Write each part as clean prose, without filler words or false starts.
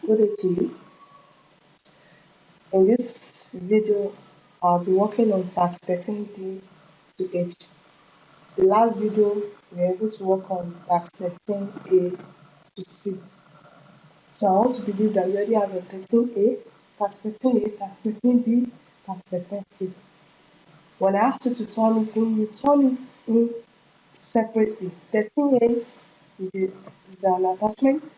Good day to you. In this video, I'll be working on task 13D to H. The last video, we were able to work on task 13A to C. So I want to believe that you already have your 13A, task 13A, task 13B, task 13C. When I ask you to turn it in, you turn it in separately. 13A is an attachment,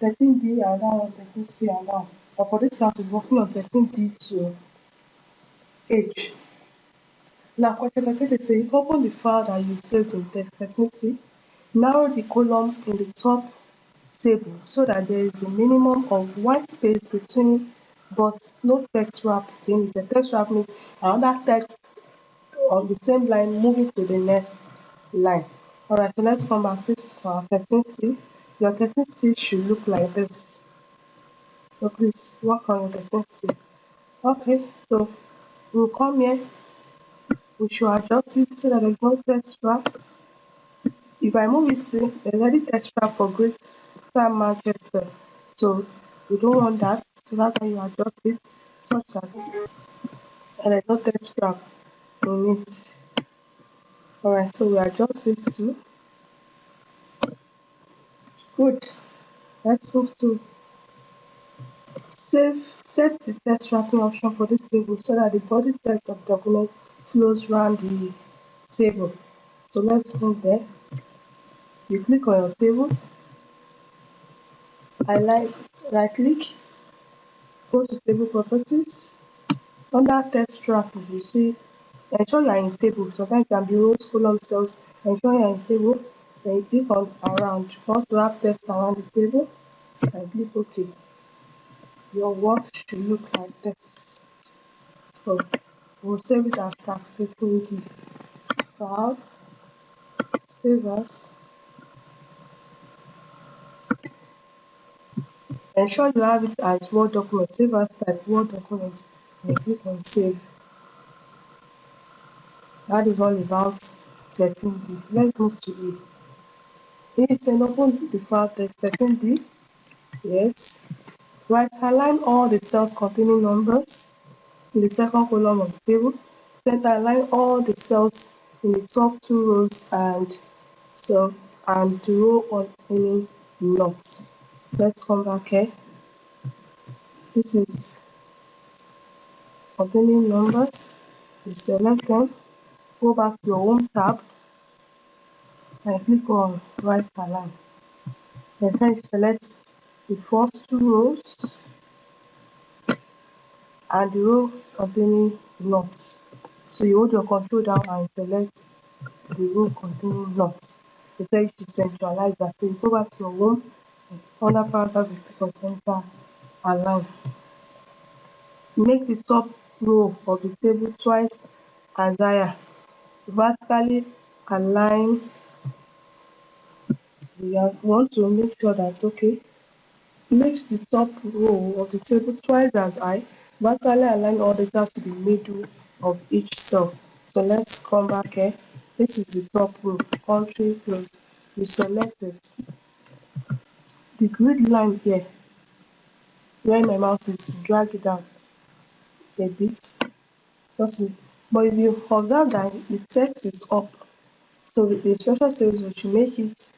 13B another one, 13C another one. But for this class, we're working on 13D to H. Now, question 13 is saying, open the file that you saved in text 13C, narrow the column in the top table so that there is a minimum of white space between but no text wrap in it. The text wrap means another text on the same line moving to the next line. Alright, so let's come back. This is our 13C. Your 13C should look like this. So please work on your 13C. Okay, so we'll come here. We should adjust it so that there's no text wrap. If I move it, there's already text wrap for Greater Manchester. So we don't want that. So that's why you adjust it such that there's no text wrap in it. Alright, so we adjust this too. Good. Let's move to set the text wrapping option for this table so that the body text of the document flows around the table. So let's move there. You click on your table, highlight, right click, go to table properties. Under text wrap, you see, ensure you are in table. Sometimes it can be rows, column, cells. Ensure you are in table. Then you click on around. You want to wrap text around the table and click OK. Your work should look like this. So we'll save it as task 13D. File, save as. Ensure you have it as Word document. Save as type Word document and click on save. That is all about 13D. Let's move to E. It's an open the file text 13D. Yes. Right align all the cells containing numbers in the second column of the table. Center align all the cells in the top two rows and the row containing not. Let's come back here. This is containing numbers. You select them, go back to your home tab and click on right align. Then you select the first two rows and the row containing not. So you hold your control down and select the row containing not. They say you should centralize that. So you go back to your home and under paragraph you click on center align. Make the top row of the table twice as higher. Vertically align. You want to make sure that make the top row of the table twice as high. Vertically align all the cells to the middle of each cell. So let's come back here. This is the top row, country close. You select it. The grid line here, where my mouse is, drag it down a bit. But if you observe that the text is up, so the instruction says we should make it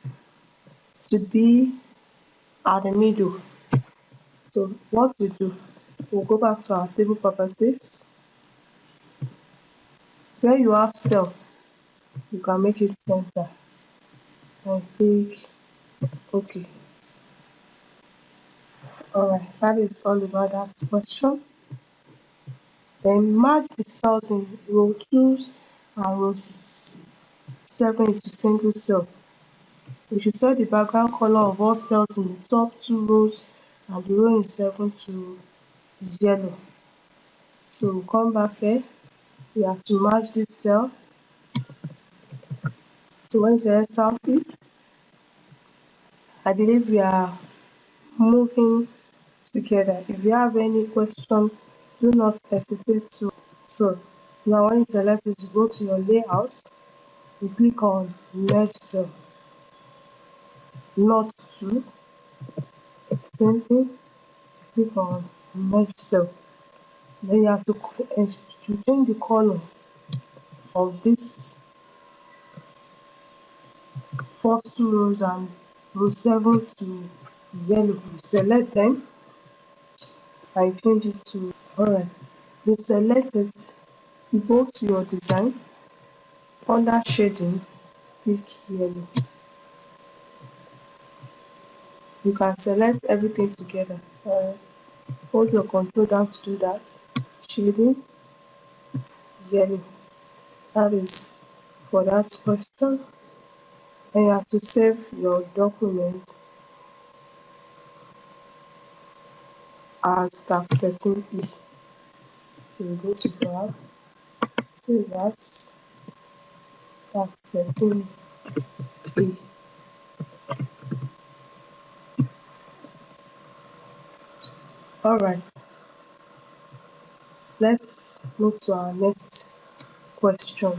to be at the middle. So what we do, we'll go back to our table properties. Where you have cell, you can make it center and click OK. Alright, that is all about that question. Then merge the cells in row 2 and row 7 into single cell. We should set the background color of all cells in the top two rows and the row in 7 to yellow. So we'll come back here. We have to merge this cell. So when you select southeast, I believe we are moving together. If you have any question, do not hesitate to. So now when you select it, you go to your layout, you click on merge cell, not to, same thing, click on merge cell. Then you have to change the color of this first two rows and row 7 to yellow. You select them and change it to alright. You select it, you go to your design, under shading, pick yellow. You can select everything together. Hold your control down to do that. Shading, yellow. That is for that question. And you have to save your document as tax 13E. So you go to File, save as tax 13E. Alright, let's move to our next question.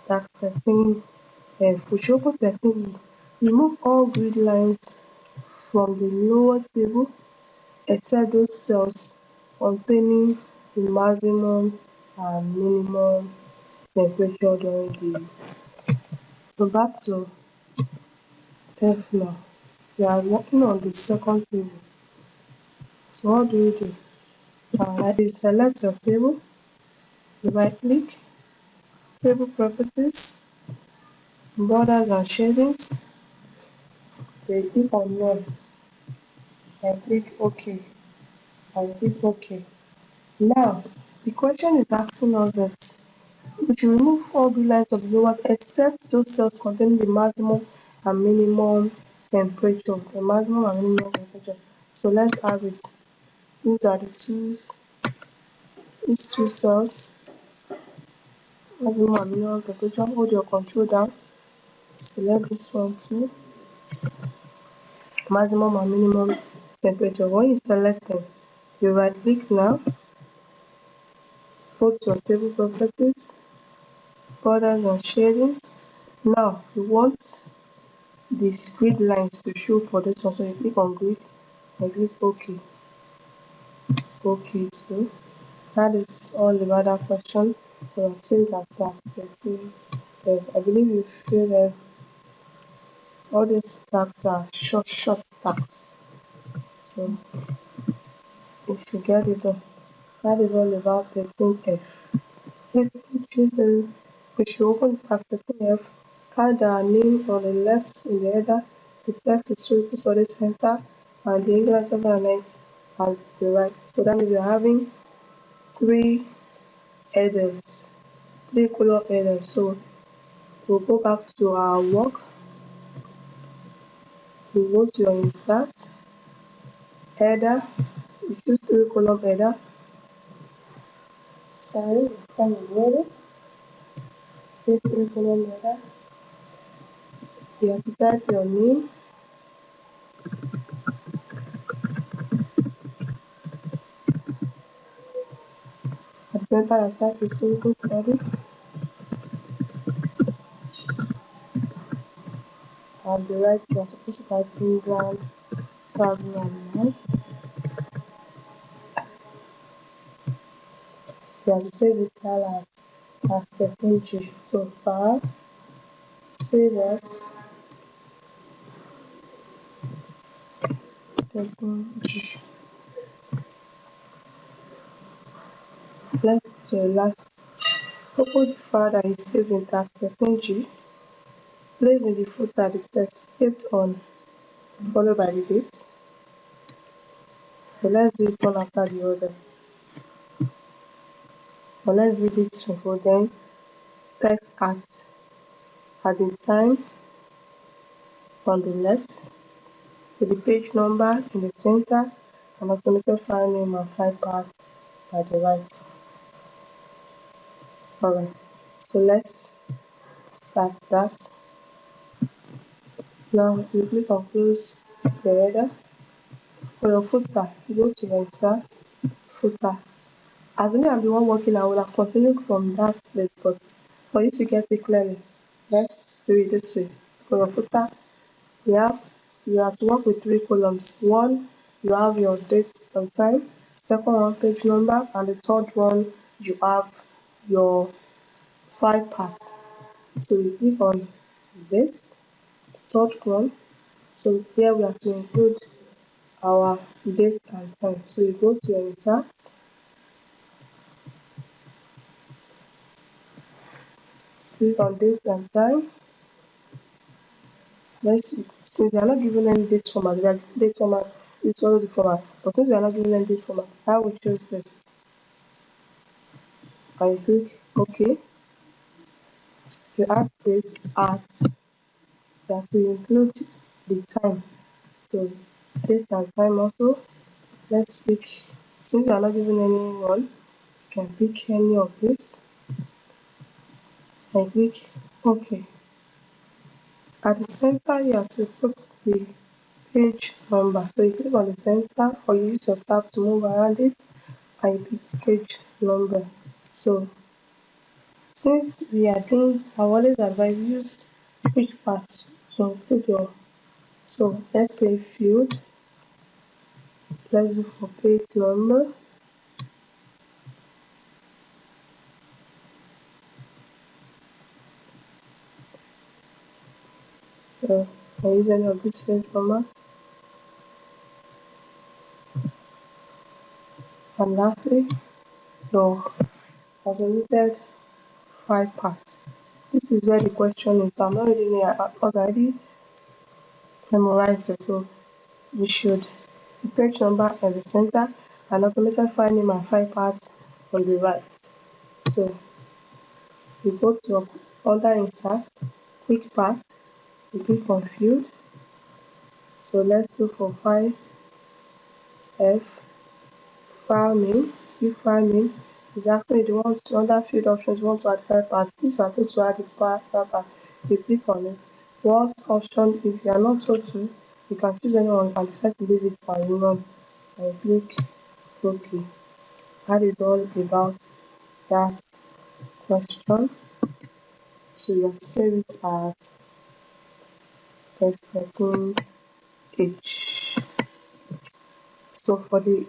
Tax 13F. We should open 13E. Remove all grid lines from the lower table except those cells containing the maximum and minimum temperature during the. So back to F now. We are working on the second table. So what do you do? You select your table, you right click, table properties, borders and shadings, then click on none and click OK and click OK. Now the question is asking us that we should remove all the lines of the lower except those cells containing the maximum and minimum temperature. The maximum and minimum temperature. So let's have it. These are these two cells, maximum and minimum temperature. Hold your control down. Select this one too. Maximum and minimum temperature. When you select them, you right click now. Go to your table properties, borders and shadings. Now you want these grid lines to show for this one. So you click on grid and click OK. OK too. That is all about that question. So I'll save that back. Let's see. I believe you feel that all these tasks are short tasks. So if you get it done, that is all about 13F. 13 is we should open task 13F. Add our name on the left in the header. The text is focused on the center and the English name at the right. So that means we're having three headers, three color headers. So we'll go back to our work. We go to your insert header. We choose three column header. Sorry, this time is ready. This three column header. You have to type your name. At the center, I type historical study. At the right, you are supposed to type England 2009. You have to save this file as 13G. So file, save as 13G. Let's do the last. Open the file that is saved in task 13G. Place in the footer the text saved on, followed by the date. So let's do it one after the other. So let's read it before then. Text at the time on the left, with the page number in the center, and automated file name and file path by the right. Alright, so let's start that. Now you click on close the header. For your footer, you go to your insert footer. As me, I'm the one working, I will have continued from that place, but for you to get it clearly, let's do it this way. For your footer, you have to work with three columns. One you have your date and time, second one page number, and the third one you have your file path. So you click on this third one. So here we have to include our date and time. So you go to your insert, click on date and time. Since we are not given any date format, we are given date format, it's follow the format. But since we are not given any date format, I will choose this. And you click OK. You add this at, you have to include the time. So date and time also. Let's pick, since we are not given any one, you can pick any of this and click OK. At the center, you have to put the page number. So you click on the center or you use your tab to move around it and you pick page number. So since we are doing, I always advise use quick path to include your, so let's say field, let's do for page number. So I use any of this page format. And lastly, your automated file path. This is where the question is. So I'm not reading it because I already memorized it. So you should the page number at the center and automated file name and file path on the right. So you go to under insert, quick path, you click on field. So let's look for file F, file name, if file name is actually the one to under field options you want to add file path. Since you are told to add the file path, you click on it. What option, if you are not told to, you can choose anyone and decide to leave it and run and click OK. That is all about that question. So you have to save it at S13H. So for the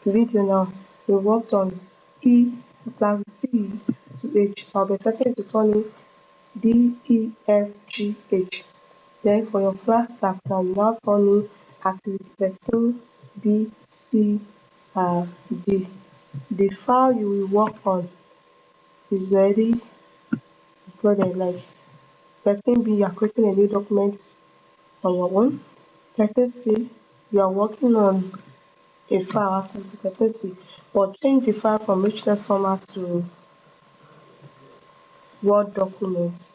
video now, we worked on E plus D to H. So I'll be starting to turn in D, E, F, G, H. Then for your class task now, you now turn in activity 13, B, C, D. The file you will work on is already uploaded. Like 13B, you are creating a new document on your own. 13C, you are working on a file activity 13C, but change the file from richness format to Word document.